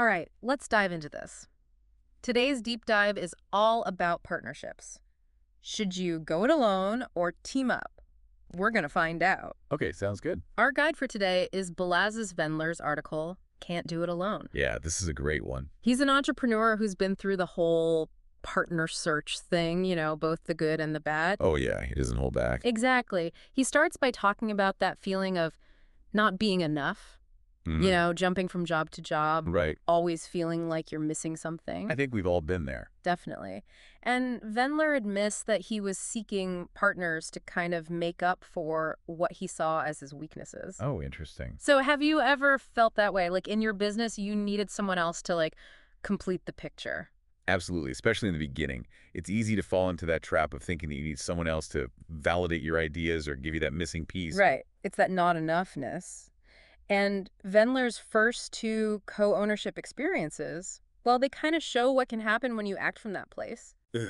All right, let's dive into this. Today's deep dive is all about partnerships. Should you go it alone or team up? We're going to find out. Okay, sounds good. Our guide for today is Balazs Vendler's article, Can't Do It Alone. Yeah, this is a great one. He's an entrepreneur who's been through the whole partner search thing, both the good and the bad. Oh, yeah, he doesn't hold back. Exactly. He starts by talking about that feeling of not being enough, jumping from job to job, Right. always feeling like you're missing something. I think we've all been there. Definitely. And Vendler admits that he was seeking partners to kind of make up for what he saw as his weaknesses. Oh, interesting. So have you ever felt that way? Like in your business, you needed someone else to complete the picture? Absolutely, especially in the beginning. It's easy to fall into that trap of thinking that you need someone else to validate your ideas or give you that missing piece. Right. It's that not enoughness. And Vendler's first two co-ownership experiences, well, they kind of show what can happen when you act from that place. Ugh.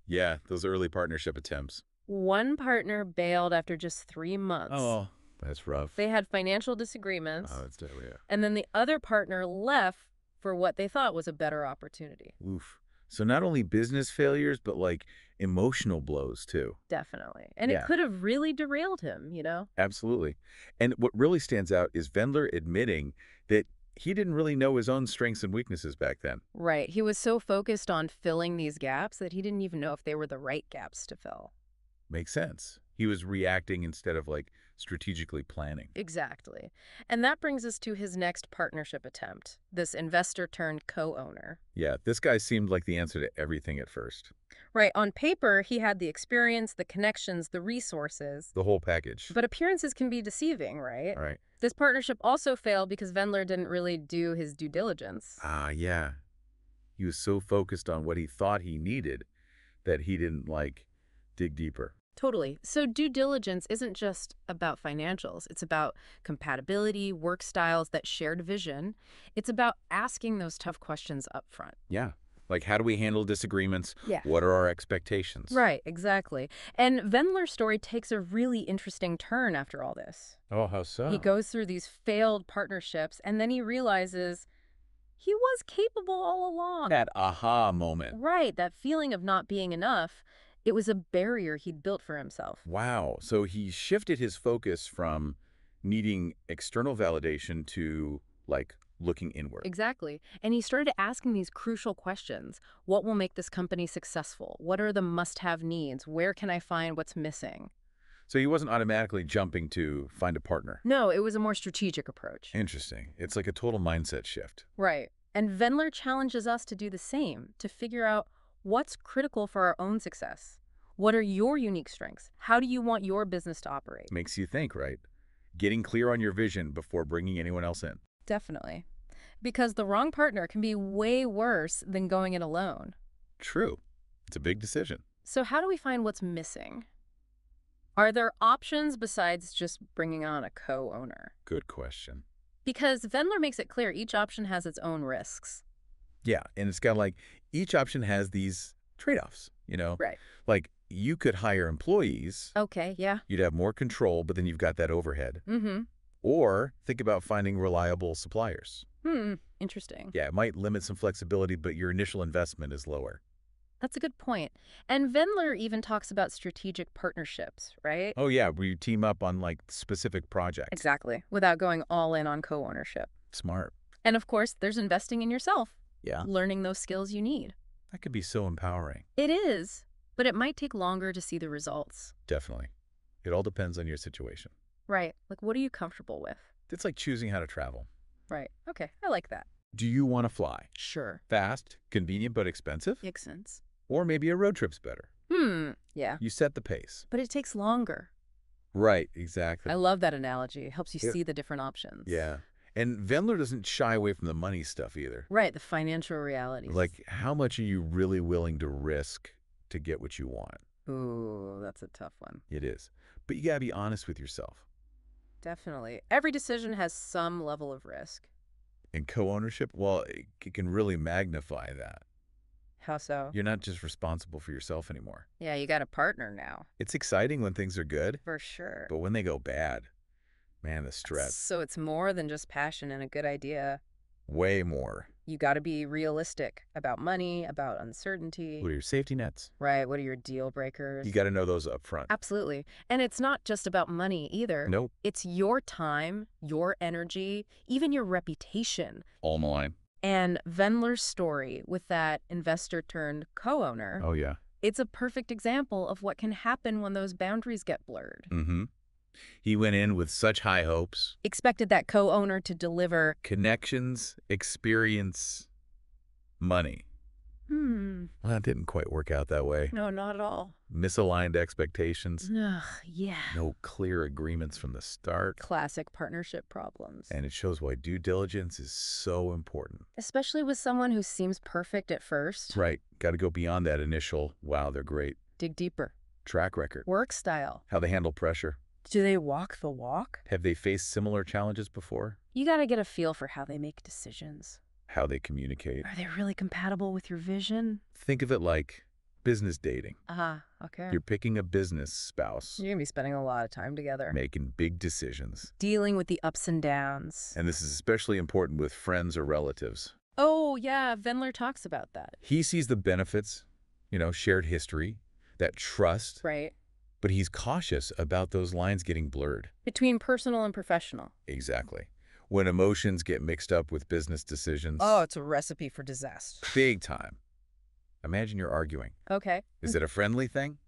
Yeah, those early partnership attempts. One partner bailed after just 3 months. Oh, that's rough. They had financial disagreements. Oh, that's definitely, yeah. And then the other partner left for what they thought was a better opportunity. Oof. So not only business failures, but emotional blows too. Definitely. And Yeah. it could have really derailed him, Absolutely. And what really stands out is Vendler admitting that he didn't really know his own strengths and weaknesses back then. Right. He was so focused on filling these gaps that he didn't even know if they were the right gaps to fill. Makes sense. He was reacting instead of strategically planning. Exactly. And that brings us to his next partnership attempt, this investor turned co-owner. Yeah, this guy seemed like the answer to everything at first. Right. On paper, he had the experience, the connections, the resources. The whole package. But appearances can be deceiving, right? All right. This partnership also failed because Vendler didn't really do his due diligence. Yeah. He was so focused on what he thought he needed that he didn't dig deeper. Totally. So due diligence isn't just about financials. It's about compatibility, work styles, that shared vision. It's about asking those tough questions up front. Yeah. How do we handle disagreements? Yeah. What are our expectations? Right, exactly. And Vendler's story takes a really interesting turn after all this. Oh, how so? He goes through these failed partnerships, and then he realizes he was capable all along. That aha moment. Right, that feeling of not being enough. It was a barrier he'd built for himself. Wow. So he shifted his focus from needing external validation to looking inward. Exactly. And he started asking these crucial questions. What will make this company successful? What are the must-have needs? Where can I find what's missing? So he wasn't automatically jumping to find a partner. No, it was a more strategic approach. Interesting. It's like a total mindset shift. Right. And Vendler challenges us to do the same, to figure out what's critical for our own success. What are your unique strengths? How do you want your business to operate? Makes you think, right? Getting clear on your vision before bringing anyone else in. Definitely. Because the wrong partner can be way worse than going it alone. True. It's a big decision. So how do we find what's missing? Are there options besides just bringing on a co-owner? Good question. Because Vendler makes it clear each option has its own risks. Yeah, and it's got each option has these trade-offs, Right. You could hire employees. Okay, yeah. You'd have more control, but then you've got that overhead. Mm-hmm. Or think about finding reliable suppliers. Interesting. Yeah, it might limit some flexibility, but your initial investment is lower. That's a good point. And Vendler even talks about strategic partnerships, right? Oh, yeah, where you team up on specific projects. Exactly. Without going all in on co-ownership. Smart. And of course, there's investing in yourself. Yeah. Learning those skills you need. That could be so empowering. It is, but it might take longer to see the results. Definitely. It all depends on your situation. Right. What are you comfortable with? It's like choosing how to travel. Right. Okay. I like that. Do you want to fly? Sure. Fast, convenient, but expensive? Makes sense. Or maybe a road trip's better. Yeah. You set the pace. But it takes longer. Right, exactly. I love that analogy. It helps you Yeah. see the different options. Yeah. And Vendler doesn't shy away from the money stuff either. Right. The financial realities. How much are you really willing to risk to get what you want? Ooh, that's a tough one. It is. But you got to be honest with yourself. Definitely. Every decision has some level of risk. And co-ownership, well, it can really magnify that. How so? You're not just responsible for yourself anymore. Yeah, you got a partner now. It's exciting when things are good, For sure. but when they go bad, man, the stress. So it's more than just passion and a good idea. Way more. You got to be realistic about money, about uncertainty. What are your safety nets? Right. What are your deal breakers? You got to know those up front. Absolutely. And it's not just about money either. Nope. It's your time, your energy, even your reputation. All in the line. And Vendler's story with that investor turned co-owner, Oh, yeah. it's a perfect example of what can happen when those boundaries get blurred. Mm-hmm. He went in with such high hopes. Expected that co-owner to deliver Connections, experience, money. Well, that didn't quite work out that way. No, not at all. Misaligned expectations. Ugh, yeah. No clear agreements from the start. Classic partnership problems. And it shows why due diligence is so important. Especially with someone who seems perfect at first. Right. Got to go beyond that initial, wow, they're great. Dig deeper. Track record. Work style. How they handle pressure. Do they walk the walk? Have they faced similar challenges before? You got to get a feel for how they make decisions. How they communicate. Are they really compatible with your vision? Think of it like business dating. Okay. You're picking a business spouse. You're going to be spending a lot of time together. Making big decisions. Dealing with the ups and downs. And this is especially important with friends or relatives. Oh, yeah, Vendler talks about that. He sees the benefits, shared history, that trust. Right. But he's cautious about those lines getting blurred. Between personal and professional. Exactly. When emotions get mixed up with business decisions. Oh, it's a recipe for disaster. Big time. Imagine you're arguing. Okay. Is it a friendly thing?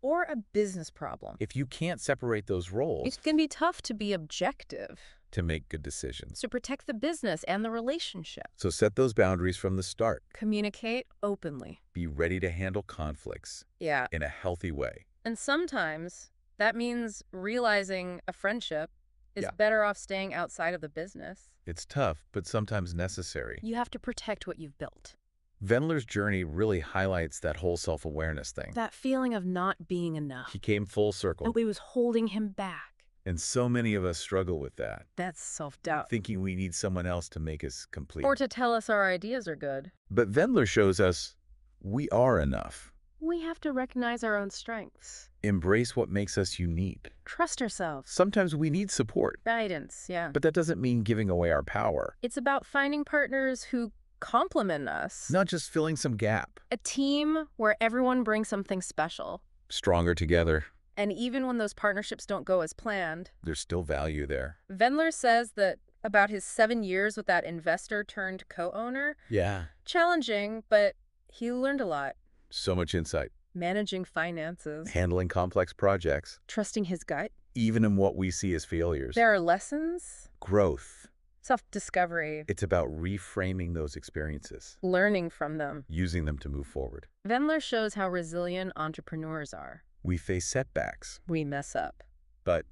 Or a business problem. If you can't separate those roles. It can be tough to be objective. To make good decisions. To protect the business and the relationship. So set those boundaries from the start. Communicate openly. Be ready to handle conflicts. Yeah. In a healthy way. And sometimes that means realizing a friendship is better off staying outside of the business. It's tough, but sometimes necessary. You have to protect what you've built. Vendler's journey really highlights that whole self-awareness thing. That feeling of not being enough. He came full circle. Nobody was holding him back. And so many of us struggle with that. That's self-doubt. Thinking we need someone else to make us complete. Or to tell us our ideas are good. But Vendler shows us we are enough. We have to recognize our own strengths. Embrace what makes us unique. Trust ourselves. Sometimes we need support. Guidance, yeah. But that doesn't mean giving away our power. It's about finding partners who complement us. Not just filling some gap. A team where everyone brings something special. Stronger together. And even when those partnerships don't go as planned, there's still value there. Vendler says that about his 7 years with that investor turned co-owner. Yeah. Challenging, but he learned a lot. So much insight. Managing finances. Handling complex projects. Trusting his gut. Even in what we see as failures. There are lessons. Growth. Self-discovery. It's about reframing those experiences. Learning from them. Using them to move forward. Vendler shows how resilient entrepreneurs are. We face setbacks. We mess up. But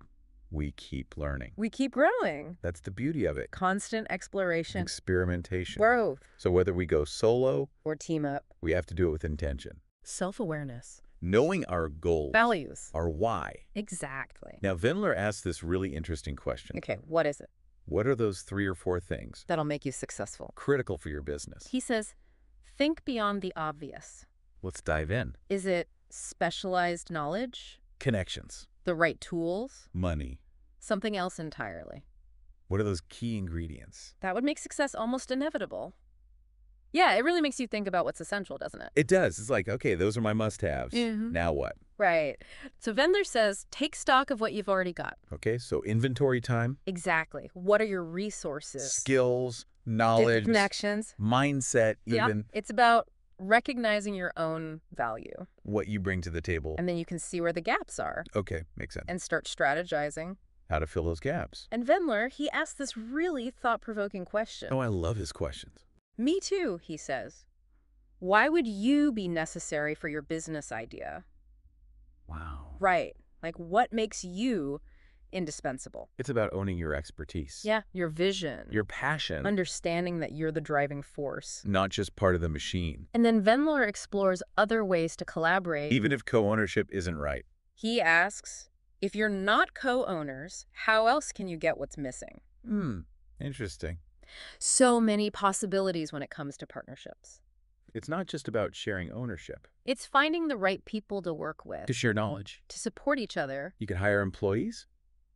we keep learning. We keep growing. That's the beauty of it. Constant exploration. Experimentation. Growth. So whether we go solo or team up, we have to do it with intention. Self-awareness. Knowing our goals. Values. Our why. Exactly. Now, Vendler asks this really interesting question. Okay, what is it? What are those 3 or 4 things that'll make you successful? Critical for your business. He says, think beyond the obvious. Let's dive in. Is it specialized knowledge? Connections. The right tools? Money. Something else entirely. What are those key ingredients? That would make success almost inevitable. Yeah, it really makes you think about what's essential, doesn't it? It does. It's like, okay, those are my must-haves. Now what? Right. So Vendler says, take stock of what you've already got. Okay, so inventory time. Exactly. What are your resources? Skills, knowledge. Connections. Mindset, even. Yep. It's about recognizing your own value. What you bring to the table. And then you can see where the gaps are. Okay, makes sense. And start strategizing. How to fill those gaps. And Vendler, he asks this really thought-provoking question. Oh, I love his questions. Me too, he says. Why would you be necessary for your business idea? Wow. Right. Like, what makes you indispensable? It's about owning your expertise. Yeah, your vision. Your passion. Understanding that you're the driving force. Not just part of the machine. And then Vendler explores other ways to collaborate. Even if co-ownership isn't right. He asks, if you're not co-owners, how else can you get what's missing? Interesting. So many possibilities when it comes to partnerships. It's not just about sharing ownership. It's finding the right people to work with. To share knowledge. To support each other. You can hire employees,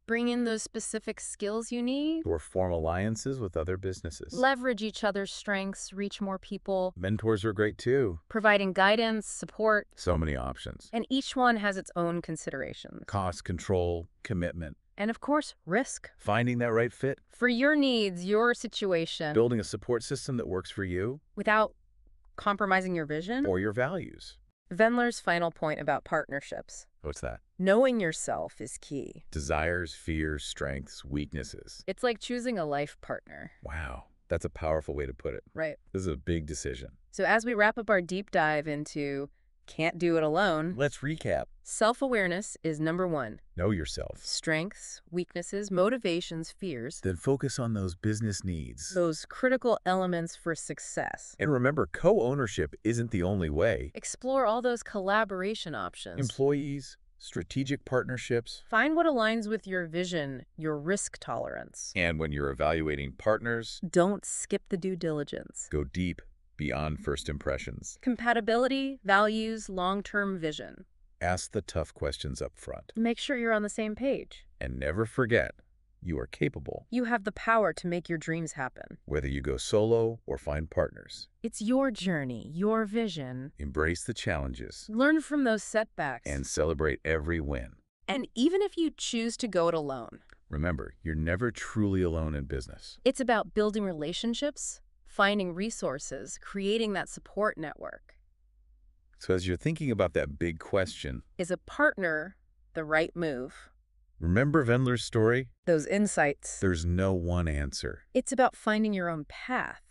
Bring in those specific skills you need. Or form alliances with other businesses. Leverage each other's strengths, reach more people. Mentors are great too. Providing guidance, support. So many options. And each one has its own considerations. Cost control, commitment. And of course, risk. Finding that right fit. For your needs, your situation. Building a support system that works for you. Without compromising your vision. Or your values. Vendler's final point about partnerships. What's that? Knowing yourself is key. Desires, fears, strengths, weaknesses. It's like choosing a life partner. Wow, that's a powerful way to put it. Right. This is a big decision. So as we wrap up our deep dive into can't do it alone, Let's recap. self-awareness is number one. Know yourself. Strengths, weaknesses, motivations, fears. Then focus on those business needs. Those critical elements for success. And remember, co-ownership isn't the only way. Explore all those collaboration options. Employees, strategic partnerships. Find what aligns with your vision, your risk tolerance. And when you're evaluating partners, Don't skip the due diligence. go deep beyond first impressions. Compatibility, values, long-term vision. Ask the tough questions up front. Make sure you're on the same page. And never forget, you are capable, You have the power to make your dreams happen. whether you go solo or find partners. It's your journey, your vision. Embrace the challenges Learn from those setbacks. and celebrate every win. And even if you choose to go it alone, Remember, you're never truly alone in business. it's about building relationships, finding resources, creating that support network. So as you're thinking about that big question, Is a partner the right move? remember Vendler's story? Those insights. There's no one answer. It's about finding your own path.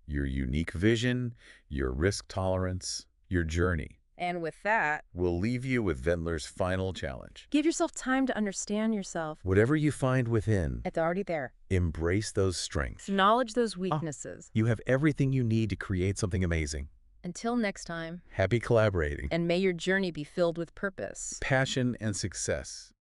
Your unique vision, your risk tolerance, your journey. And with that, We'll leave you with Vendler's final challenge. give yourself time to understand yourself. Whatever you find within, It's already there. embrace those strengths. Acknowledge those weaknesses. You have everything you need to create something amazing. Until next time, Happy collaborating. and may your journey be filled with purpose. Passion and success.